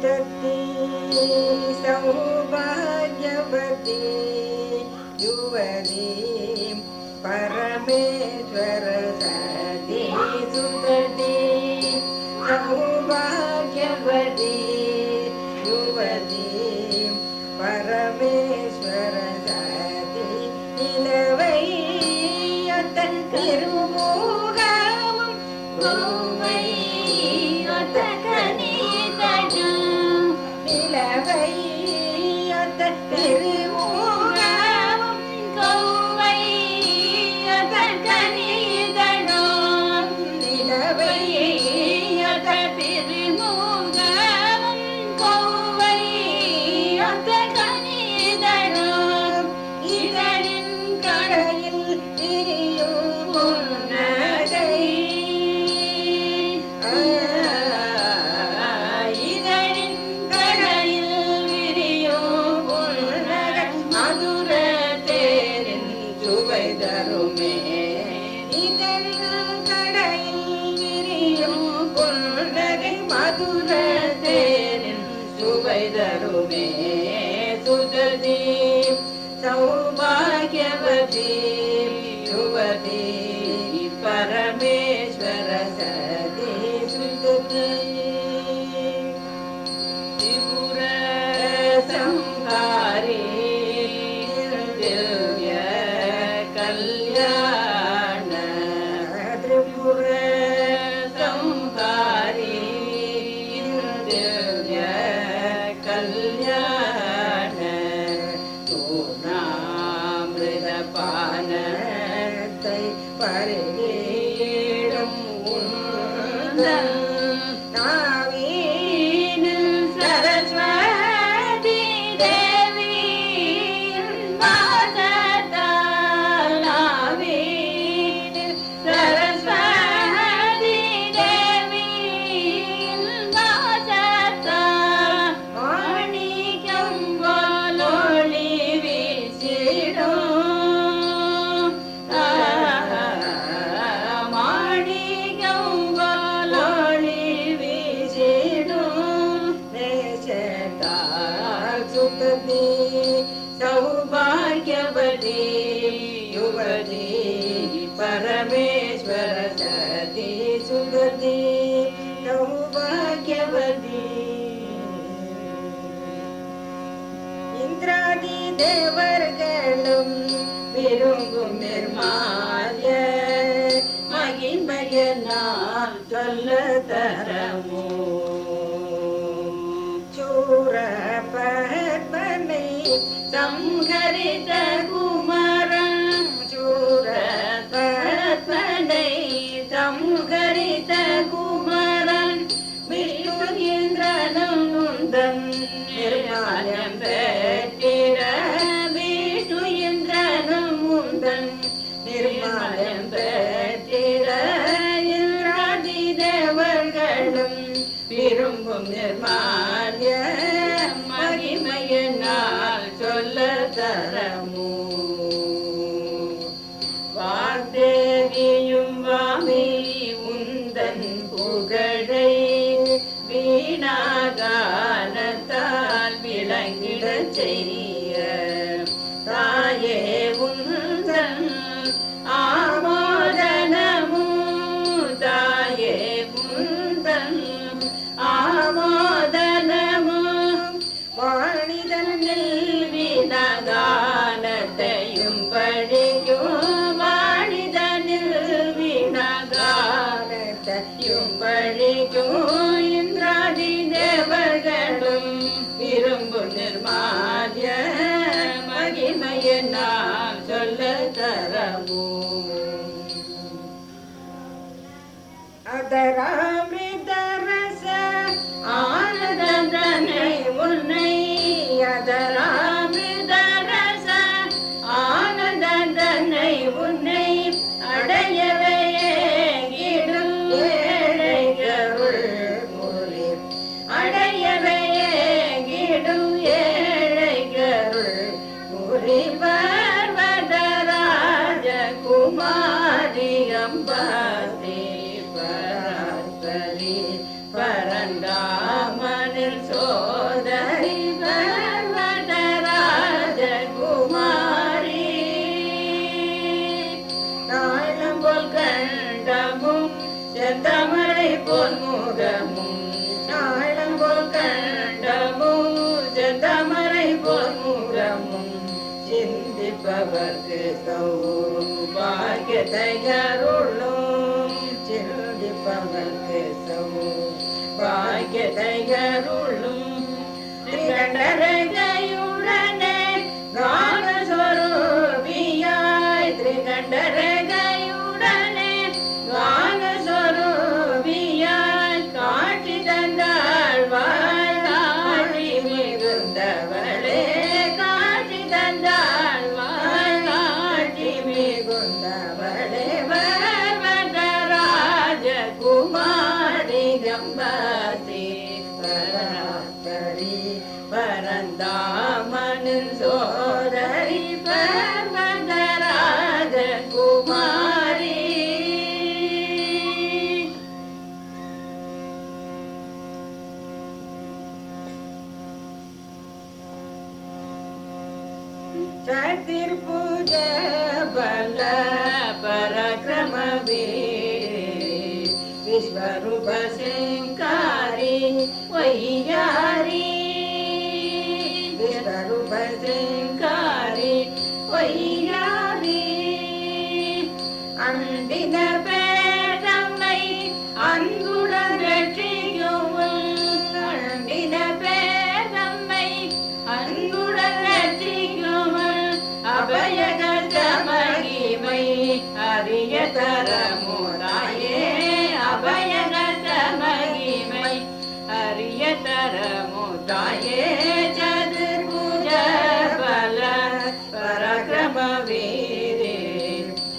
सुतती सौभाग्यवती युवती परमेश्वर सती सुतती सौभाग्यवती युवती परमेश्वर सती निलवै अतन् तिरुमुगमं गोवै अतकनितनु निलवै अतन् तिरुमुगमं गोवै अतकनितनु निलवै अतन् तिरुमुगमं गोवै अतकनितनु இதழின் கடையில் திரியும் உன்னதை இதழின் கடையில் விரியும் உன்னதை மதுர தேரின் சுவை தருமே இதழின் கடையில் விரியும் உன்னதை மதுர தேரின் சுவை தருமே சுததி सौभाग्यवती युवती परमेश्वर सती सुतती त्रिपुर संहारी दिव्य कल्याण त्रिपुर संहारी दिव्य कल्याण பானத்தை பருகிடும் உந்தன் நாவீனில் சரஸ்வதி தேவி வாசத்தால் நாவீனில் சரஸ்வதி தேவி வாசத்தால் மாணிக்கம் போலொளி வீசிடும் सौभाग्यवती युवती परमेश्वर सती सुतती सौभाग्यवती इंद्रादि देवर्गलुम विरुंगुम निर्माल्य महिमयनाल चलतरमो चूरपद्मने संहरित कुमरं चूरपद्मने संहरित कुमरं विष्णुइन्द्रनं नुन्दन् निर्माल्यं पेट्टिर विष्णुइन्द्रनं नुन्दन् निर्माल्यं पेट्टिर इन्द्रादि देवर्गलुम விரும்பும் நிர்மால்ய மகிமையினால் சொல்ல தரமோ வாக்தேவியும் வாமி உந்தன் புகழை வீணாகானத்தால் விளங்கிடச் செய்ய தாயே உந்தன் ஆமோதனமும் தாயே உந்தன் ஆமோதனமும் வாணிதனில் வீணகானத்தையும் படிக்கும் வாணிதனில் வீணகானத்தையும் படிக்கும் இந்திராதி தேவர்களும் விரும்பும் நிர்மால்ய மகிமையினால் சொல்ல தரமோ அதராமிதரச ஆனந்தனை உன்னை அதராமிதரச ஆனந்தனை உன்னை அடையவே இடும் ஏழைகளுள் மூலி அடையவே இடும் ஏழைகளுள் மூலி பர்வதராஜ குமாரி அம்பாதி பராந்தரி பரந்தாமனு மனில் சோதரி பர்வதராஜகுமாரி நாளம்போல் கண்டமும் செந்தமரை போல் முகமும் நாளம்போல் கண்டமும் செந்தமரை போல் முகமும் சிந்திப்பவர்க்கு சௌபாகியத்தை அருளும் சிந்திப்பவர்க்கு சௌபாகியத்தை அருளும் திரிகண்டரகையுடனே கானஸ்வரூபியாய் திரிகண்டரகையுடனே கானஸ்வரூபியாய் காட்சி தந்தாள் வாழ்காழி மிகுந்தவளே காட்சி தந்தாள் வாழ்காட்சி மிகுந்தவளே பர்வதராஜகுமாரி கம்பாசி பராசரி பரந்தாமனின் சோதரி பர்வதராஜகுமாரி சதிர்பூஜ பல பரக்ரம விஸ்வரூப சிங்காரி வையாரி விஸ்வரூப சிங்காரி வையாரி அண்டின பேரம்மை அன்புடன் ரட்சியும் அண்டின பேரம்மை அன்புடன் ரட்சிக்கும் அபயகத மகிமை அரிய தரமுதாயே அபயகத மகிமை அரிய தரமுதாயே சதுர்புஜ பல பராக்கிரம வீரே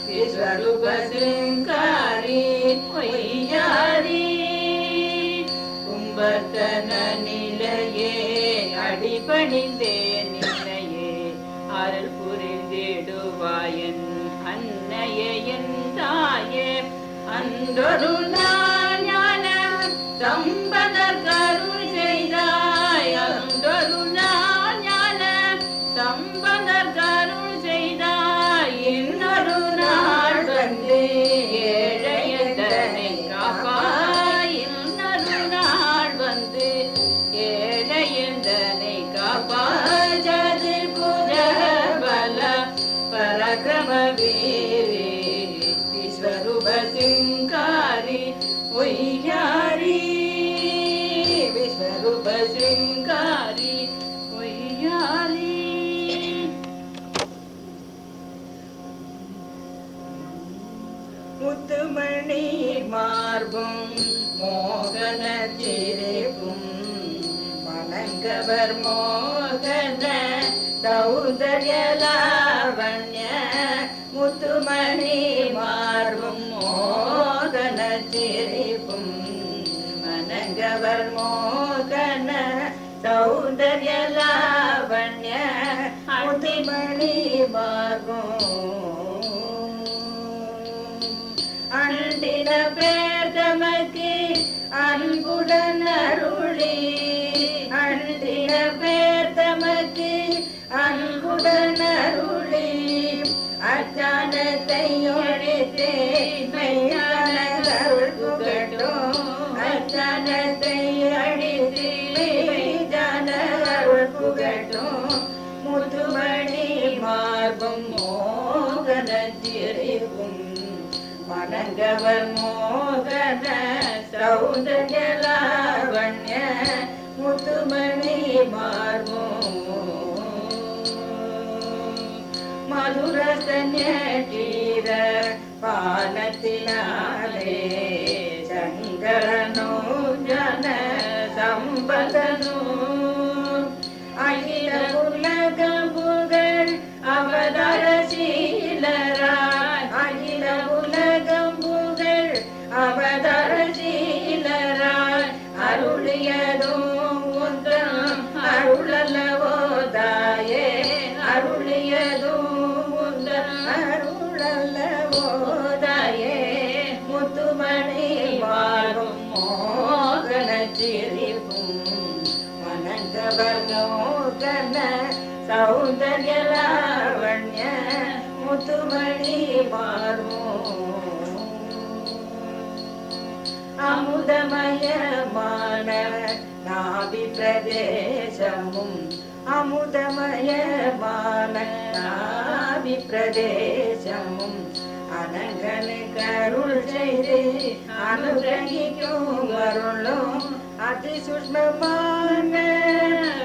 விஸ்வரூப சிங்காரி பொய்யாரி கும்பத்தன நிலையே அடிபணிந்தே நிலையே அருள் புரிந்திடுவாயன் அன்னையே என் தாயே அன்றொரு நாள் ஞான சம்பதர் கருள் செய்தாய் அன்றொரு நாள் ஞான சம்பதர் கருள் செய்தாய் இன்னொரு நாள் வந்து ஏழையதனை காப்பாய் இன்னொரு நாள் வந்து ஏழையதனை காப்பாய் ஜதிர் புஜ பல பரக்ரம வீரே விஸ்வரூப சிங்காரி ஒய்யாரி விஸ்வரூப சிங்காரி ஒய்யாரி முத்துமணி மார்பும் மோகன சிரிப்பும் மலங்கவர் மோகன சௌந்தர்ய லாவண்ய முத்துமணி மார்பும் மோகன சிரிப்பும் மனங்கவர் மோகன சௌந்தர்ய லாவண்ய முத்துமணி மார்பும் அண்டின பேர் தமக்கு அன்புடன் அருளி அண்டின பேர் தமக்கு அன்புடன் அருளி அச்சானத்தை ஒழித்தே மெய்யான அருள் புகட்டும் அச்சானத்தை அழித்து மெய்யான அருள் புகட்டும் முத்துமணி மார்பும் மோகன சிரிப்பும் மனங்கவர் மோகன சௌந்தர்ய லாவண்ய முத்துமணி மார்பும் மதுரசன்யீர பானத்தினாலே சங்கரனோ ஜன சம்பதனோ அகில உலகம் புகழ் அவதாரசீலராய் அகில உலகம் புகழ் அவதாரசீலராய் அருளியதும் உந்தம் அருளல்லவோ தாயே அருளியதும் உந்தம் அருளல்லவோ தாயே முத்துமணி வாழும் மோகன சிரிப்பும் மோகன சௌந்தர்ய லாவண்ய முத்துமணி மாறும் அமுதமயமான நாபி பிரதேசமும் அமுதமயமான நாபி பிரதேசமும் அனங்கனுக்கு அருள் செய்து அனுகிரகிக்கும் அருளும் அதி சூக்ஷ்மமான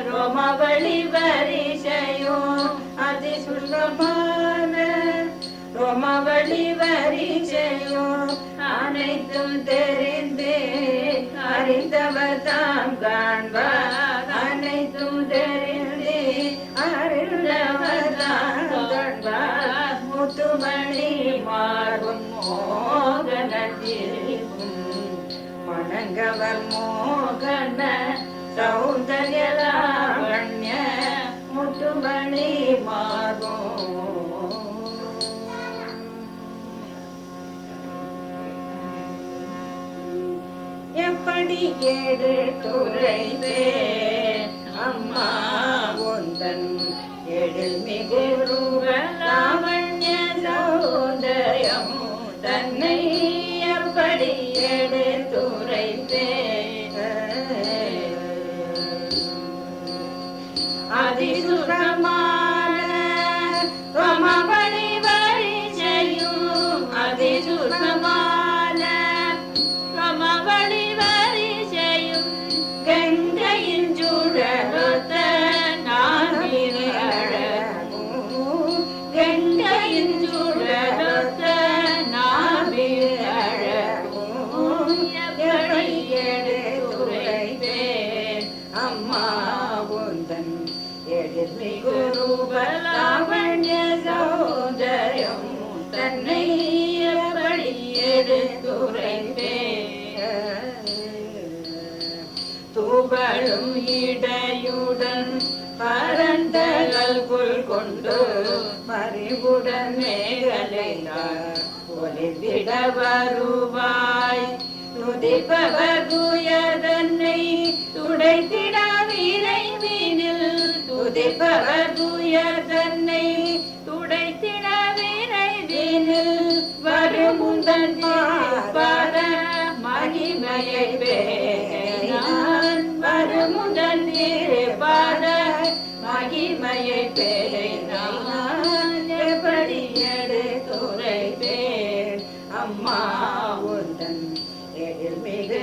ரோமவழி வரிசையும் அதி சூக்ஷ்மமான ரோமவழி வரிசையும் அனைத்தும் தெரிந்து அறிந்தவர் தாம் காண்பார் அனைத்தும் தெரிந்து அறிந்தவர் தாம் காண்பார் முத்துமணி மாறும் மோகனத்திற்கும் வணங்கவர் மோகன சௌந்தர்ய லாவண்ய முத்துமணி மாறும் எப்படி எடுத்துரைத்தே அம்மா உந்தன் எழில்மிகு லாவண்ய சௌந்தர்யம் தன்னை எப்படி எடுத்துரைத்தே அதிசுரமான ரோமவழி வரிசையும் அதிசுரமான ரோமவழி வரிசையும் கங்கையின் சுடரொத்த நாவின் அழகும் கங்கையின் சுடரொத்த நாவின் அழகும் எப்படி எடுத்துரைத்தேன் அம்மா உந்தன் எழில்மிகு லாவண்ய சௌந்தர்யம் தன்னை எப்படி எடுத்துரைத்தேன் தூவளும் இடையுடன் பரந்தகள் புல் கொண்டு மறிவுடன் மேகலைந்தார் ஒளிவிட வருவாய் துதிப்பவர் துயதன்னை துடைத்திட விரைவினில் துதிப்பவர் துயதன்னை துடைத்திட விரைவினில் வருமுந்தன் பார மகிமையை பேரான் வருமுந்தன் பார மகிமையை பேரான் எப்படி எடுத்துரைத்தேன் அம்மா உந்தன் எழில்மிகு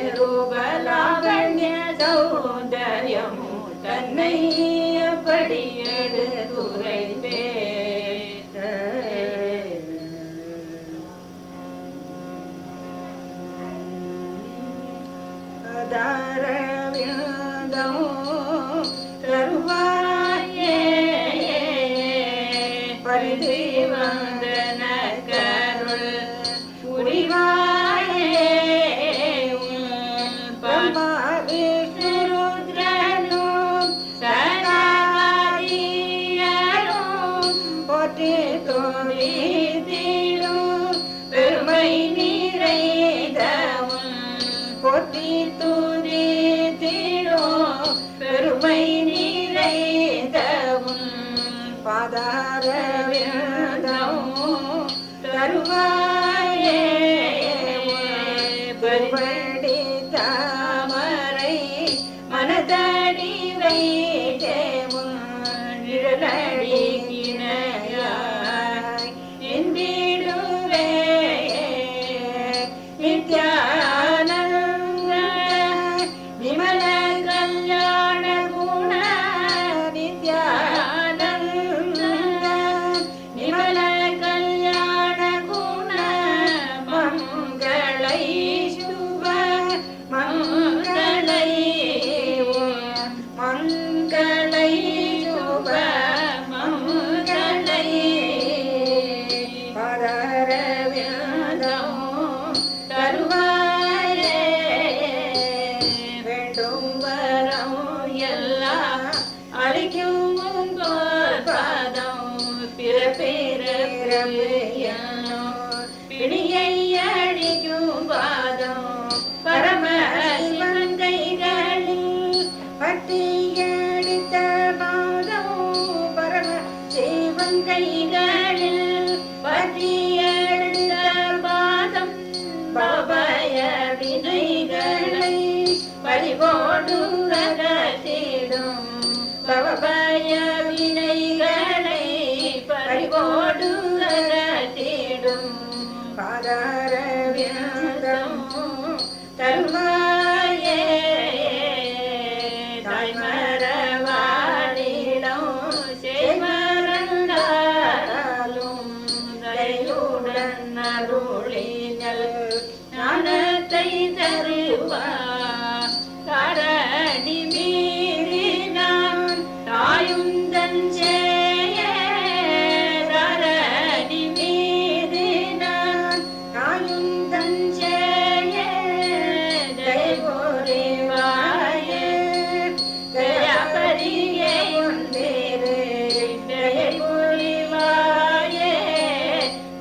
லாவண்ய சௌந்தர்யம் தன்னை எப்படி எடுத்துரைத்தேன் தாரவிந்தம் தருவாயே பரிதி வந்தன கருள் புரிவாயே பரமா விஷ்ணு ருத்ரனும் சனாதியரும் போற்றி தோழிதிலும் பெருமை நிறைந்தவும் போற்றி துதித்திடும் பெருமை நிறைந்தவும் பாதாரவிந்தம் தருவாயே பெருமடி தாமரை மனதடி வைத்தேவும் நிழலடி கிணையாய் நின்றிடுவே நித்யானந்த விமல கல்யாண குண நித்யானந்த விமல கல்யாண குண மங்களை சுப மங்களை மங்களை சுப மங்களை பரரவிந்தம் தருவாயே வேண்டும் வரம் எல்லாம் அளிக்கும் பாதம் பிறப்பிறப்பியனோ பிணியை அழிக்கும் பாதம் பரமசிவன் கைகளில் பட்டியடி பதித்த பாதம் பரம சிவன் கைகளில் பற்றியெடுத்த பாதம் பவய வினைகளை பறிவோடு அகற்றிடும் பவய வினைகளை பறிவோடு அகற்றிடும் பாதார விரதம் தருவாயே தாய்மரவாடிடம் செய்மறந்தாலும் தரையுடன் அருளினல் ஞானத்தை தருவா காரணி மீறி நான் தாயுந்தன் செய்ய தாரணி மீறி நான் தாயுந்தன் செய்ய ஜெயபுரிவாயே ஜெயபரியே ஒன்றேரு ஜெயபுரிவாயே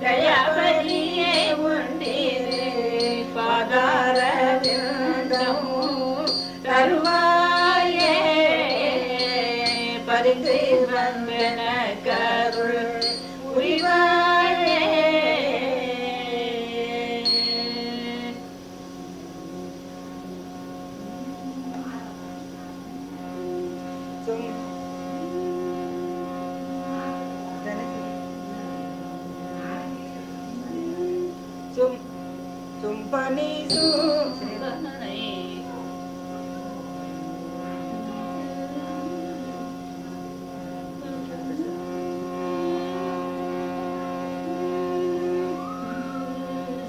ஜெயபரியே ஒன்றேரு பாதார தருவாயே பரிந்து வந்தன கருள் புரிவாயே சும்பனி சும்பனை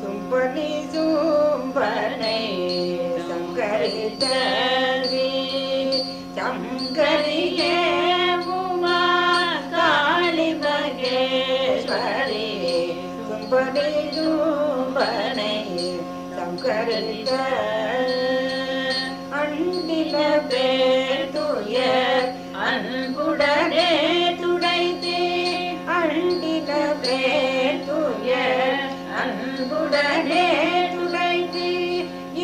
சும்பனி சும்பனை சங்கரித்தல்வி சங்கரியே உமா காளி மகேஸ்வரி சும்பனி சும்பனை சங்கரித்த அண்டின பேதுய அன்புடனே துடைத்தே அண்டின பேதுய அன்புடனே துடைத்து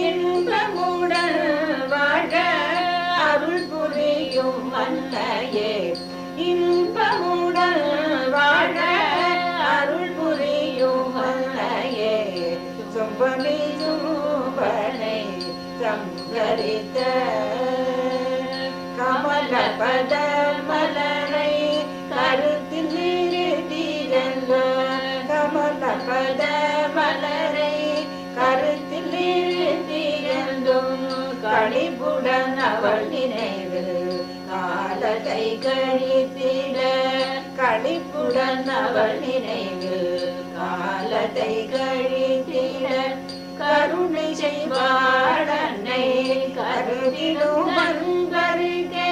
இன்பமுடன் வாழ அருள் புரியும் அன்னையே இன்பமுடன் வாழ அருள் புரியும் அன்னையே சும்பனி சும்பனை சங்கரித்த கமல பத மலரை கருத்தில் நிறுத்தியல்லோ கமல பத மலரை கருத்தில் நிறுத்தியல்லும் களிப்புடன் அவள் நினைவு காலத்தை கழித்திட களிப்புடன் அவள் நினைவு காலத்தை கழித்திட கருணை செய்வாள் அன்னை கருதிடும் அன்பருக்கே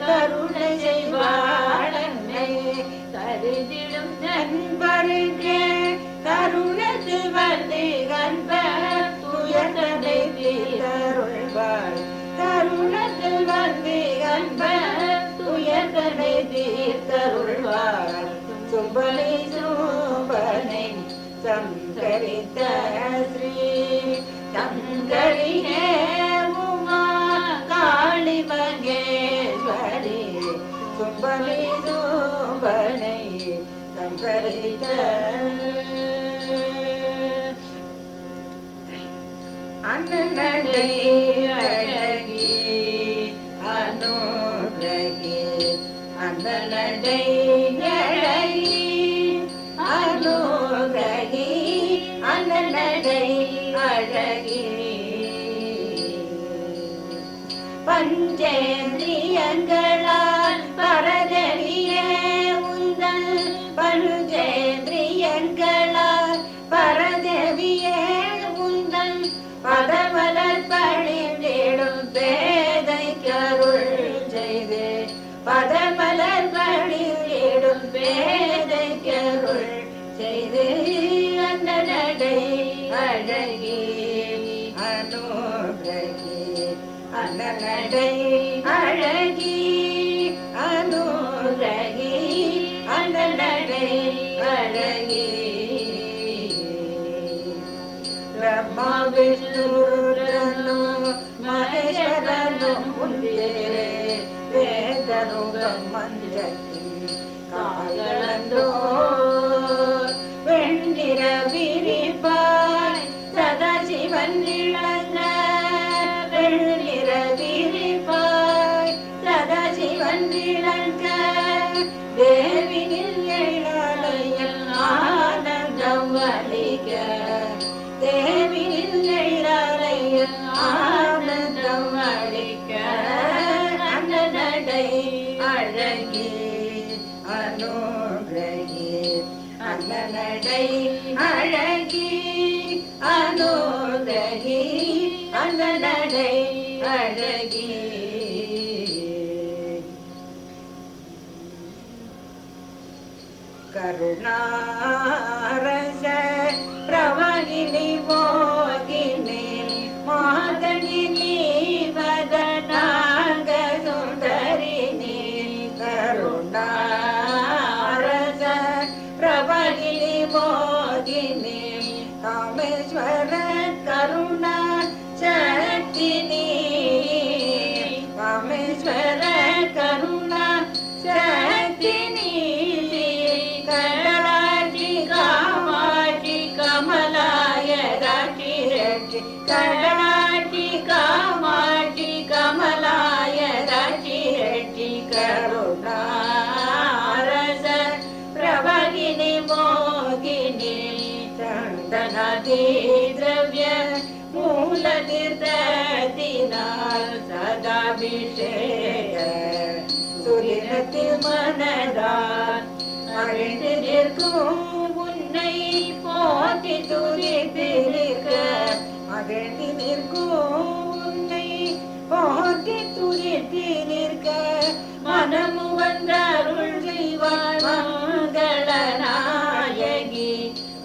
கருணை செய்வாள் அன்னை கருதிடும் நண்பருக்கே கருணத்து வந்து கண்பர் துயர்தனை தீர்த்தருள்வாள் கருணத்தில் வந்து கண்பர் துயர்தனை தீர்த்தருள்வாள் சும்பனை சும்பனை சங்கரித்த ஸ்ரீ சங்கரியே உமா காளி மகேஸ்வரி சும்பனை சும்பனை சங்கரித்த அன்னநடை அழகி அனுரகி அன்னநடை அழகி அனுரகி அன்னநடை அழகி பஞ்சேந்திரியங்களால் பரதவியே உந்தன் பஞ்சேந்திரியங்களால் பரதவியே உந்தன் பதமலர் பணிந்திடும் பேதை கருள் செய்து பதமலர் பணிந்திடும் பேதை கருள் செய்து அந்த நடை அழகி அனுரகி அந்த நடை அழகி அனுரகி அந்த நடை அழகி ಬ್ರಹ್ಮ ವಿಷ್ಣುರನ್ನು ಮಹೇಶ್ವರನು ಮುಂದೆ ವೇದ கருகம் மஞ்சத்தில் கால்களந்தோ வெண்ணிற விரிப்பாய் சதாசிவன் இழந்த வெண்ணிற விரிப்பாய் சதாசிவன் இழந்த தேவினில் எழாலையில் ஆனந்தம் வலிக்க தேவினில் எழாலையில் ஆனந்தம் வலிக்க அந்த நடை அழகி அனுகிரகி அந்த நடை அழகி அனுகிரகி அந்த நடை அழகி கருணாரச பிரவகினி மோகினி மாதங்கினி வதனாங்க சுந்தரினி கருணாரச பிரவகினி மோகினி காமேஸ்வர கருணா சக்தினி காமேஸ்வர கருணா சக்தினி கடாட்சி காமாட்சி கமலாய ராட்சி ரெட்டி கருணாரச பிரவகினி மோகினி சந்தனாதி திரவிய மூல தீர்த்தத்தினால் சதாபிஷேக சுரினத்தில் மனதால் அழிந்து நிற்கும் உன்னை போற்றி துரித்திருக்க மகிழ்ந்து நிற்கும் உன்னை போற்றி துரித்து நிற்க மனமு வந்தருள் செய்வாள் மங்கள நாயகி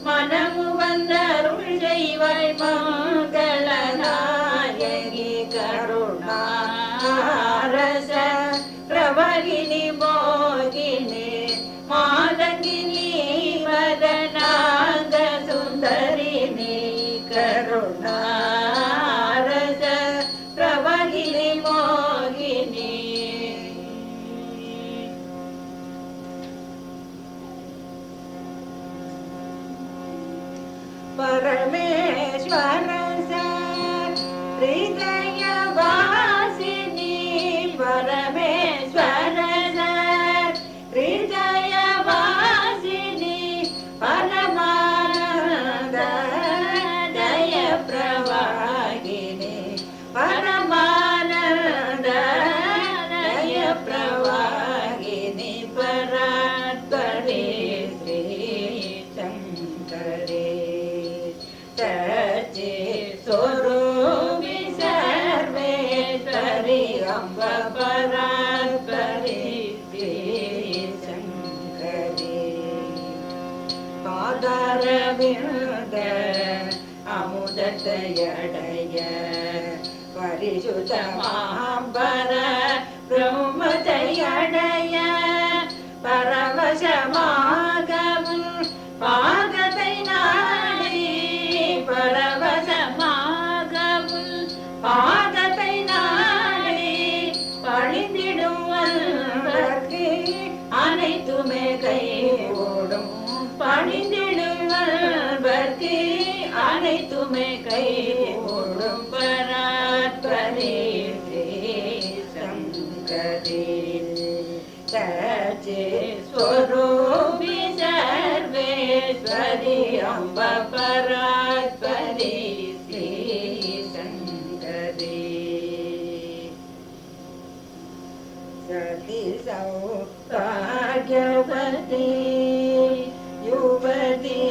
மனமு வந்தருள் செய்வாள் மங்கள நாயகி கருணாரச பிரவகினி மோகினி மாதங்கினி வதனாங்க சுந்தரினி கருணாரச பிரவகினி மோகினி பரமேஸ்வர ஹிருதய வாசினி பரமேஸ்வர ஹிருதய வாசினி பரமானந்த ஜய பிரவாகினி பரமானந்த ஜய பிரவாகினி பராத்பரே ஸ்ரீ சங்கரே சச்சி சொரூபி சர்வேஸ்வரி அம்ப பராத்பரே ஸ்ரீ சங்கரே பாதாரவிருந்த அமுதத்தையடைய பரிசுத்த மாம்பர பிரம்மத்தையடைய பரவசமாகவும் பாதத்தை நாடி பரவசமாகவும் பாதத்தை நாடி பணிந்திடுவதற்கு அனைத்துமே கை ஓடும் பணிந்திடுவதற்கு அனைத்துமே கை ஓடும் பராத்பரே சங்கரே சச்சி ஸ்வரூபி சர்வேஸ்வரி அம்ப பராத்பரே ஸ்ரீ சங்கரே சதி சௌபாக்யவதி யுவதி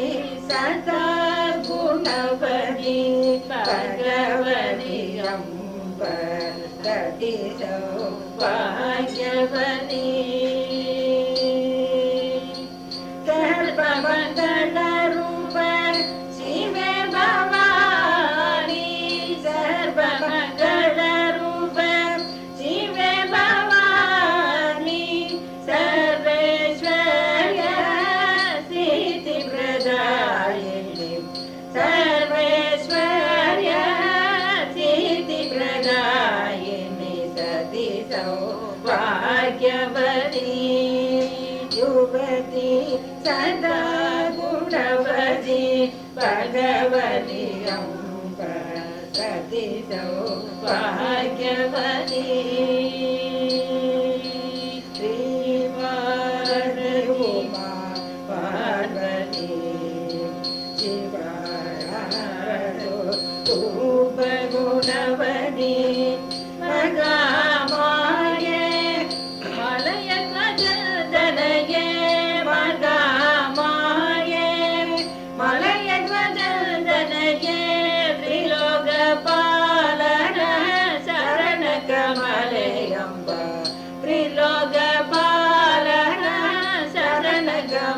சதா குணவதி பகவதி அம்ப சதி சௌபாக்யவதி சர்வமங்கள ரூப சிவே பவானி சர்வமங்கள ரூப சிவே பவானி சர்வேஸ்வர भाग्यवती युवती सदा गुणवती भगवती अम्ब सती सौभाग्यवती श्रीवाणी उमा पार्वती रूपगुणवती मगामाये मलयध्वजनये मगामाये मलयध्वजनये त्रिलोकपालन शरणकमलयम्ब त्रिलोकपालन शरणकमलयम्ब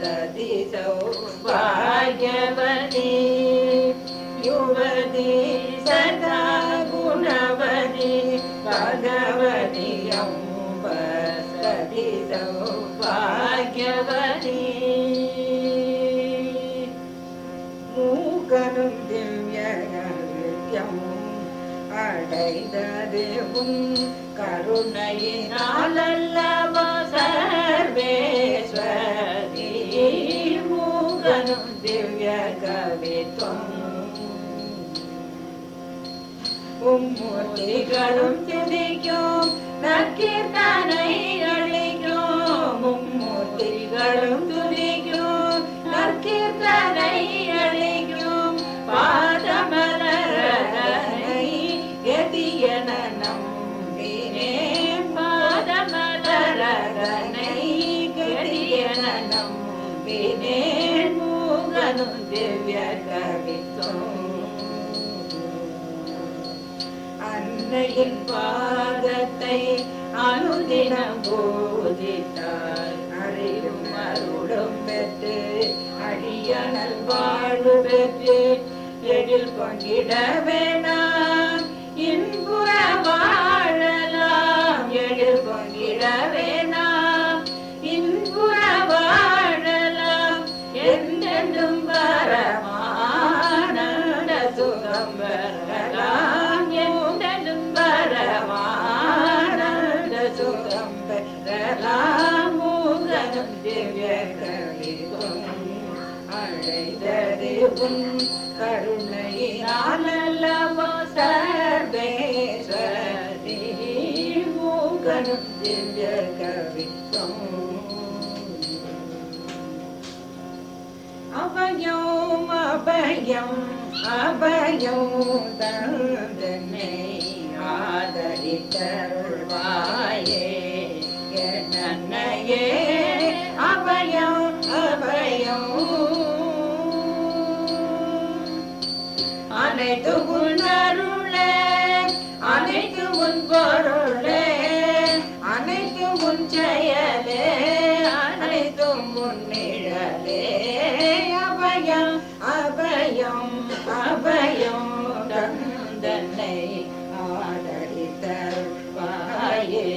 सती सौभाग्यवती युवती सदा गुणवती भगवती अम्ब सती सौभाग्यवती மூகனும் திவ்யம் அடைந்ததுவும் கருணையினாலல்லவோ சர்வேஸ்வரி மூகனும் திவ்ய கவித்துவம் மும்மூர்த்திகளும் துதிக்கும் நற்கீர்த்தனை அளிக்கும் மும்மூர்த்திகளும் துதிக்கும் நற்கீர்த்தனை அளிக்கும் பாதமலரை கதியன நம்பினே பாதமலரை கதியன நம்பினே மூகனும் திவ்ய கவித்துவம் அன்னையின் பாதத்தை அனுதினம் போதித்தார் அறிவும் அருளும் பெற்று அடியனல் வாழ்வு பெற்று எழில் பங்கிட வேணாம் இன்புற வாழலாம் எழில் பங்கிட வேணாம் இன்புற வாழலாம் என்றென்றும் வரமானந்த சுகம் வரலாம் என்றென்றும் வரமானந்த சுகம் பெறலாம் மூகனும் திவ்ய கவித்துவம் அழைத்ததுவும் கருணையினாலல்லவோ சர்வேஸ்வரி மூகனும் திவ்ய கவித்துவம் அபயம் அபயம் அபயம் தந்தனை ஆதரித்தருள்வாயே என்னையே அபயம் அபயம் அனைத்து உன்னருளே அனைத்து உன் பொருளே அனைத்து உன் செயலே அனைத்தும் முன்னிழலே அபயம் அபயம் அபயம் தந்தனை ஆதரித்தருள்வாயே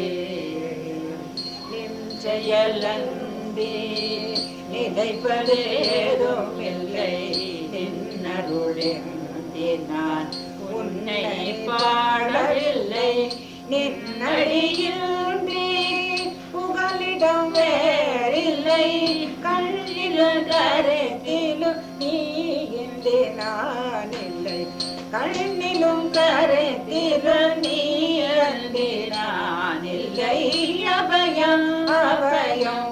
நின் செயலன்றி நினைப்பதேதும் இல்லை நின்னருளென்றி நான் உன்னை பாடவில்லை நின்னடியின்றி புகலிடம் வேறில்லை கண்ணிலும் கருத்திலும் நீ இன்றி நான் இல்லை கண்ணிலும் கருத்திலும் நீ அன்றி நான் இல்லை அபயம் அபயம்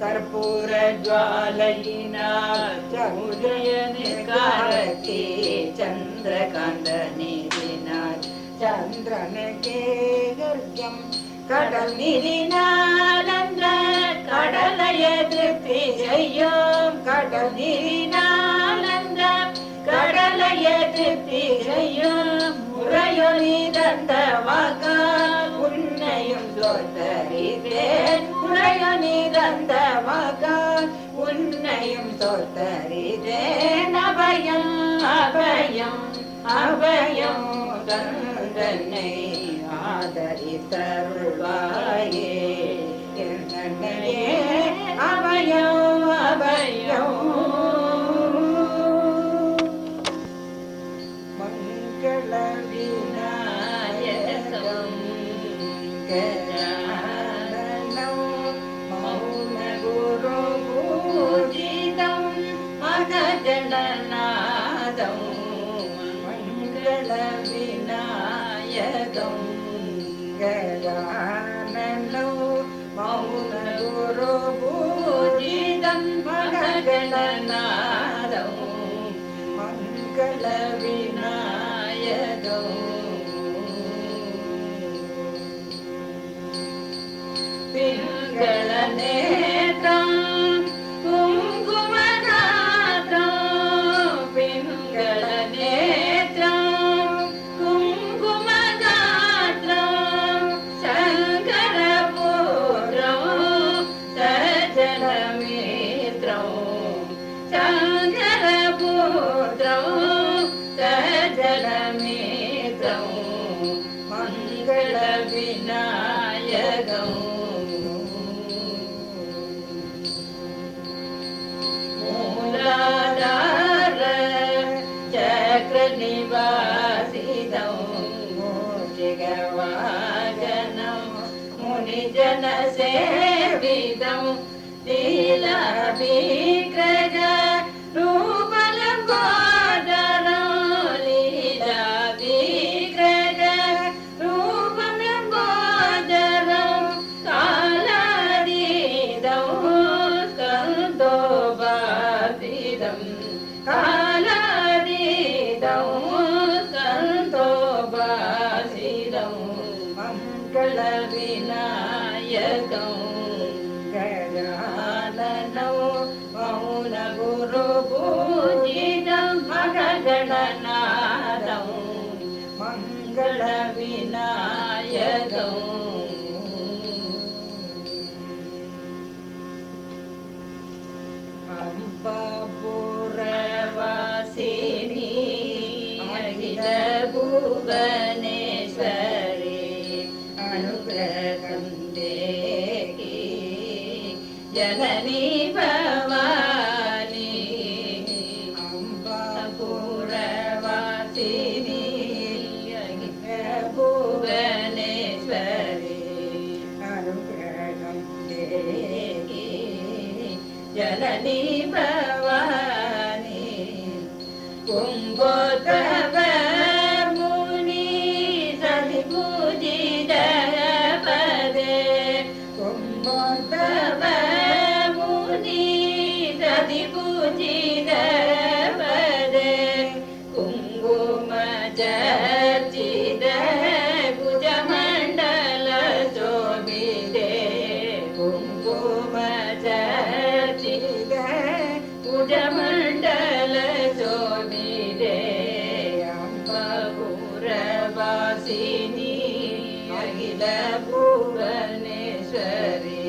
கற்பூர ஜுவாலையினால் சமுதயனி காரத்தி சந்திரகாந்த நீரினால் சந்திரனுக்கே கர்ஜம் கடல் நீரினால் அந்த கடலைய திருப்தி செய்யும் கடல் நீரினால் அந்த கடலைய திருப்தி செய்யும் முறையோ நீ தந்த வாக்கால் உன்னையும் சொத்தரிதேன் முறையோ நீ தந்த வாக்கால் உன்னையும் சொத்தரிதேன் அபயம் அபயம் அபயம் தந்தனை ஆதரித்தருள்வாயே என்னையே அபயம் அபயம் மங்கள வீண गजाननं मौनगुरुपूजितं मगजननादं मङ्गलविनायकं गजाननं मौनगुरुपूजितं मगजननादं मङ्गलविनायकं पिङ्गलनेत्रं कुङ्कुमगात्रं पिङ्गलनेत्रं कुङ्कुमगात्रं शङ्करपुत्रं सज्जनमित्रं शङ्करपुत्रं सज्जनमित्रं मङ्गलविनायकम् मूलाधार चक्रनिवासितं मूषिकवाहनं मुनिजनसेवितं लीलाभिग्रह रूपलम्बोदरं लीलाभिग्रह रूपलम्बोदरं कालातीतं स्कन्दोपासितं कालातीतं स्कन्दोपासितं मङ्गलविनायकं गजाननं मौनगुरुपूजितं मगजननादं मङ्गलविनायकम् अम्बापुरवासिनी अखिलभुवनेश्वरी अनुग्रहं देहि जननी भवानी अम्बापुरवासिनी अखिलभुवनेश्वरी अनुग्रहं देहि जननी भवानी कुम्भोद्भव मुनि सदिपूजित पदे कुम्भोद्भव मुनि सदिपूजित पदे कुङ्कुमचर्चित कुजमण्डल शोभिते कुङ्कुमचर्चित कुजमण्डल शोभिते अम्बपुरवासिनी अखिलभुवनेश्वरी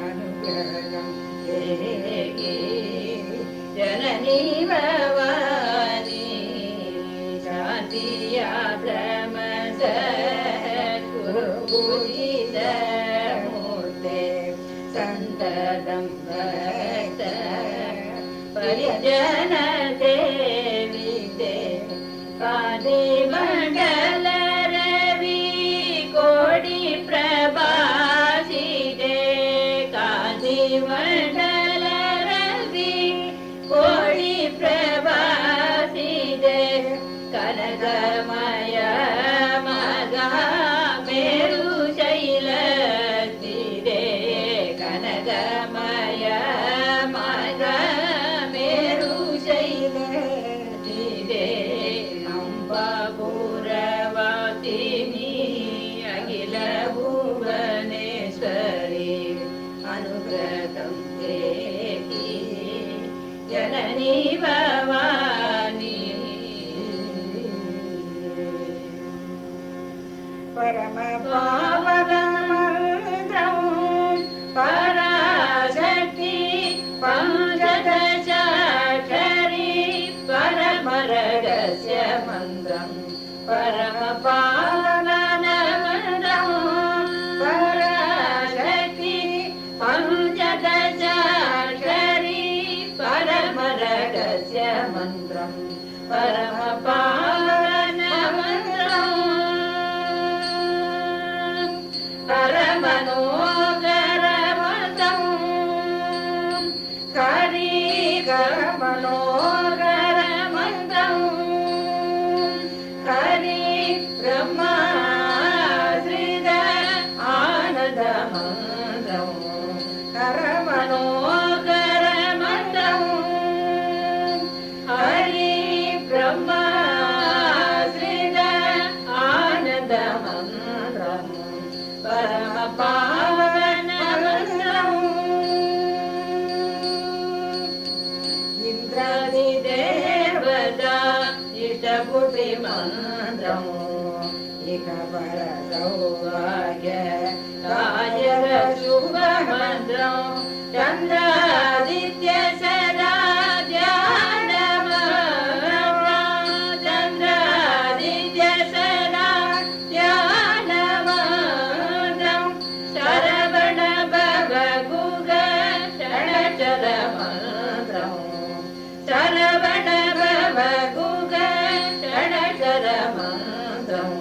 अनुग्रहं देहि जननी भवानी शान्तिया ब्रह्मसद्गुरुपूजित मूर्ते सन्ततं भक्त परिजन सेविते कादिमण्डल रवि कोटि प्रभासिते कादिमण्डल रवि कोटि प्रभासिते कनकमय मगा मेरुशैलस्थिते कनकमय मगा मेरुशैलस्थिते अम्बापुरवासिनी अखिलभुवनेश्वरी अनुग्रहं देहि जननी भवानी परम पावनमन्त्रं पराशक्ति पञ्चदशाक्षरी परमरहस्य मन्त्रं परम पावनमन्त्रं पराशक्ति पञ्चदशाक्षरी परमरहस्य मन्त्रं परम पावनमन्त्रं ಬ್ರಹ್ಮಾಶ್ರಿತ ಆನಂದ ಮಂತ್ರವು ಕರಮನೋಕರ ಮಂತ್ರವು ಹರಿ ಬ್ರಹ್ಮಾಶ್ರಿತ ಆನಂದ ಮಂತ್ರವು ಪರಮ ಪಾವನ ಮಂತ್ರವು ಇಂದ್ರಾದಿ ದೇವತಾ ಇಷ್ಟಪುಟಿ ಮಂತ್ರವು ಇಕ ಪರ ಸೌಭಾಗ್ಯ ಕಾಯಕ ಶುಭ ಮಂತ್ರವು ಚಂದ್ರಾದಿತ್ಯ ಸದಾ ಧ್ಯಾನ ಮಂತ್ರ ಚಂದ್ರಾದಿತ್ಯ ಸದಾ ಧ್ಯಾನ ಮಂತ್ರವು ಶರವಣ ಭವ ಗುಗ ಷಡಚರ ಮಂತ್ರವು ಶರವಣ ಭವ ಗುಗ ಷಡಚರ ಮಂತ್ರವು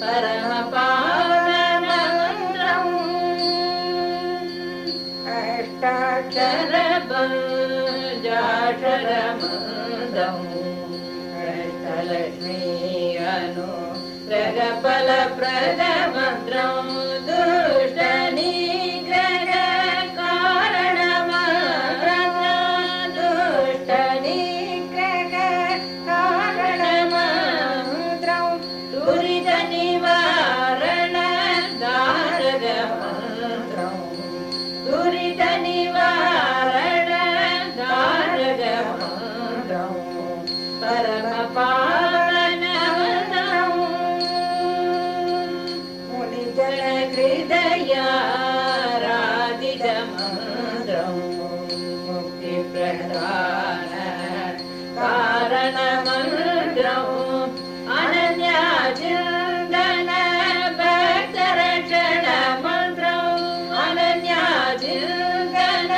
ಪರಮ ಪಾವನ ಮಂತ್ರವು ಅಷ್ಟಾಕ್ಷರ ಪಂಚಾಕ್ಷರ ಮಂತ್ರವು ಅಷ್ಟಲಕ್ಷ್ಮಿಯನು ಪ್ರಗಫಲ ಪ್ರದ ಮಂತ್ರವು ದುಷ್ಟ ನಿಗ್ರಹ ಕಾರಣ ಮಂತ್ರ ದುಷ್ಟ ನಿಗ್ರಹ ಕಾರಣ ಮಂತ್ರವು ದುರಿತ ನಿವಾರಣ ದಾರಗ ಮಂತ್ರವು ದುರಿತ ನಿವಾರಣ ದಾರಗ ಮಂತ್ರವು ಪರಮ ಪಾವನ ಮಂತ್ರವು ಮುನಿಜನ ಹೃದಯ ರಾಧಿತ ಮಂತ್ರವು ಮುಕ್ತಿ ಪ್ರಧಾನ ಕಾರಣ ಮಂತ್ರವು ಅನನ್ಯ ಚಿಂತನ ಭಕ್ತರ ಕ್ಷಣ ಮಂತ್ರವು ಅನನ್ಯ ಚಿಂತನ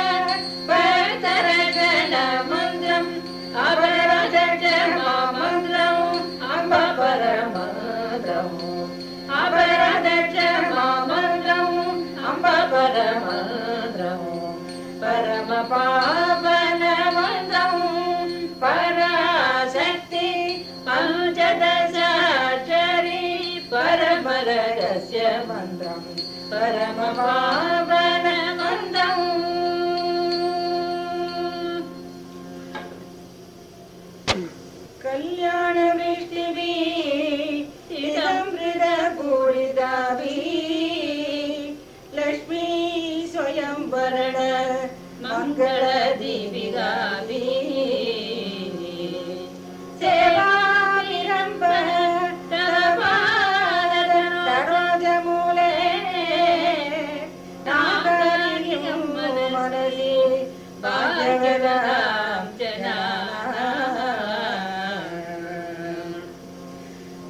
ಭಕ್ತರ ಕ್ಷಣ ಮಂತ್ರಂ ಅಪರಾಧ ಕ್ಷಮ ಮಂತ್ರವು ಅಂಬ ಪರ ಮಂತ್ರವು ಅಪರಾಧ ಕ್ಷಮ ಮಂತ್ರವು ಅಂಬ ಪರ ಮಂತ್ರವು ಪರಮ ಪಾವನ ಮಂತ್ರವು ಪರಾಶಕ್ತಿ ಪಂಚದಶಾಕ್ಷರಿ ಪರಮ ರಹಸ್ಯ ಮಂತ್ರಂ ಪರಮ ಪಾವನ ಮಂತ್ರವು ಕಲ್ಯಾಣ ವೃಷ್ಟಿಭಿ ಸಮೃದ್ಧ ಕೂಡಿದಾಭಿ ಲಕ್ಷ್ಮೀ ಸ್ವಯಂ ವರಣ ಮಂಗಳ ದೀಪಿಗಾಭಿ ಸೇವಾ ವಿರಂಭ ತರೋಜ ಮೂಲೆ ನಾಗರಿಕೆ ಮನಸಿ ಭಾಗ್ಯದ